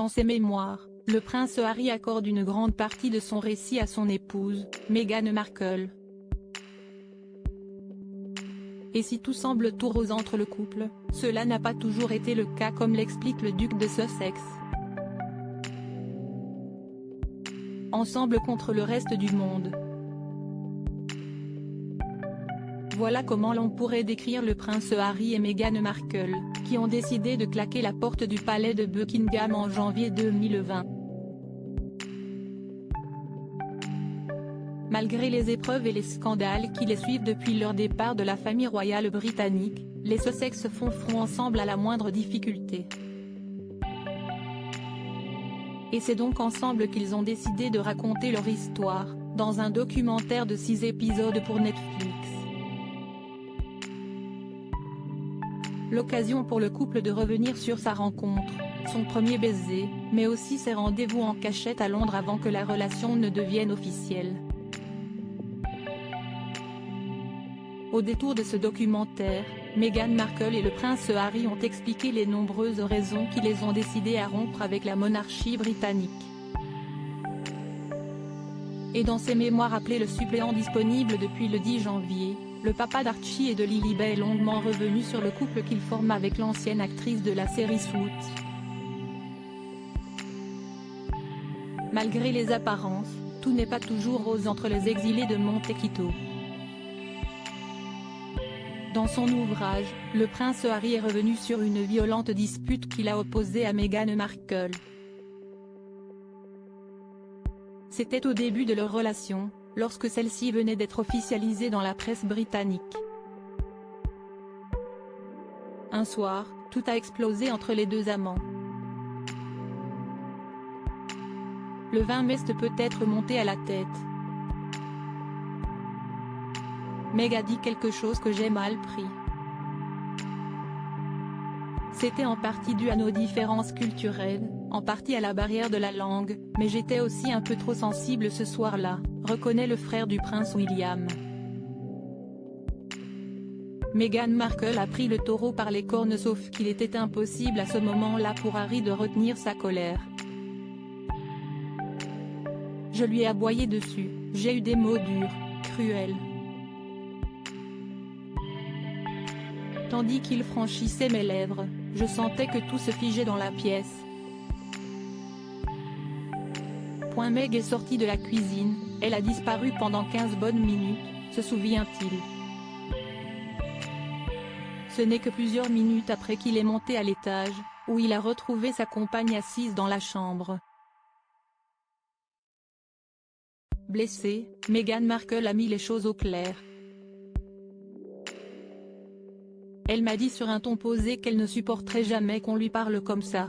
Dans ses mémoires, le prince Harry accorde une grande partie de son récit à son épouse, Meghan Markle. Et si tout semble tout rose entre le couple, cela n'a pas toujours été le cas comme l'explique le duc de Sussex. Ensemble contre le reste du monde. Voilà comment l'on pourrait décrire le prince Harry et Meghan Markle, qui ont décidé de claquer la porte du palais de Buckingham en janvier 2020. Malgré les épreuves et les scandales qui les suivent depuis leur départ de la famille royale britannique, les Sussex font front ensemble à la moindre difficulté. Et c'est donc ensemble qu'ils ont décidé de raconter leur histoire, dans un documentaire de 6 épisodes pour Netflix. L'occasion pour le couple de revenir sur sa rencontre, son premier baiser, mais aussi ses rendez-vous en cachette à Londres avant que la relation ne devienne officielle. Au détour de ce documentaire, Meghan Markle et le prince Harry ont expliqué les nombreuses raisons qui les ont décidés à rompre avec la monarchie britannique. Et dans ses mémoires appelées Le suppléant disponible depuis le 10 janvier, le papa d'Archie et de Lilibet est longuement revenu sur le couple qu'il forme avec l'ancienne actrice de la série Suits. Malgré les apparences, tout n'est pas toujours rose entre les exilés de Monte Quito. Dans son ouvrage, le prince Harry est revenu sur une violente dispute qu'il a opposée à Meghan Markle. C'était au début de leur relation, lorsque celle-ci venait d'être officialisée dans la presse britannique. Un soir, tout a explosé entre les deux amants. Le vin mest peut être monté à la tête. Meg a dit quelque chose que j'ai mal pris. C'était en partie dû à nos différences culturelles, en partie à la barrière de la langue, mais j'étais aussi un peu trop sensible ce soir-là, reconnaît le frère du prince William. Meghan Markle a pris le taureau par les cornes sauf qu'il était impossible à ce moment-là pour Harry de retenir sa colère. Je lui ai aboyé dessus, j'ai eu des mots durs, cruels. Tandis qu'il franchissait mes lèvres, je sentais que tout se figeait dans la pièce. Meg est sortie de la cuisine, elle a disparu pendant 15 bonnes minutes, se souvient-il. Ce n'est que plusieurs minutes après qu'il est monté à l'étage, où il a retrouvé sa compagne assise dans la chambre. Blessée, Meghan Markle a mis les choses au clair. Elle m'a dit sur un ton posé qu'elle ne supporterait jamais qu'on lui parle comme ça.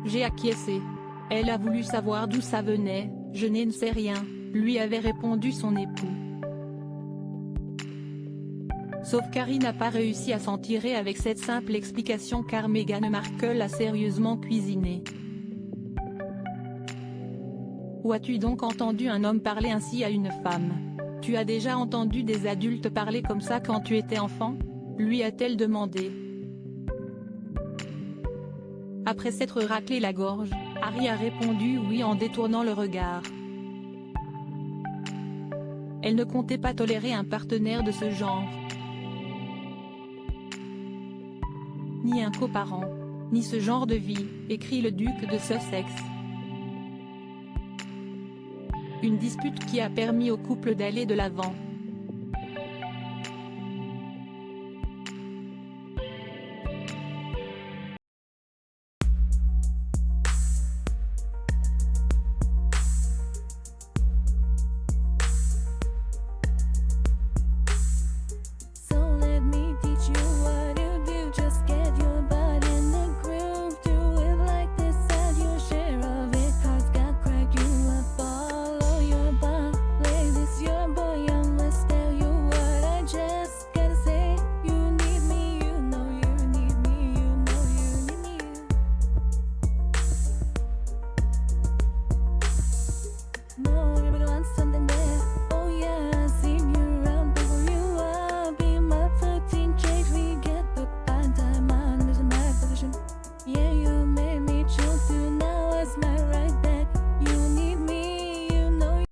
J'ai acquiescé. Elle a voulu savoir d'où ça venait, je ne sais rien, lui avait répondu son époux. Sauf qu'Harry n'a pas réussi à s'en tirer avec cette simple explication car Meghan Markle a sérieusement cuisiné. Où as-tu donc entendu un homme parler ainsi à une femme ? Tu as déjà entendu des adultes parler comme ça quand tu étais enfant ? Lui a-t-elle demandé. Après s'être raclé la gorge, Harry a répondu oui en détournant le regard. Elle ne comptait pas tolérer un partenaire de ce genre. Ni un coparent, ni ce genre de vie, écrit le duc de Sussex. Une dispute qui a permis au couple d'aller de l'avant.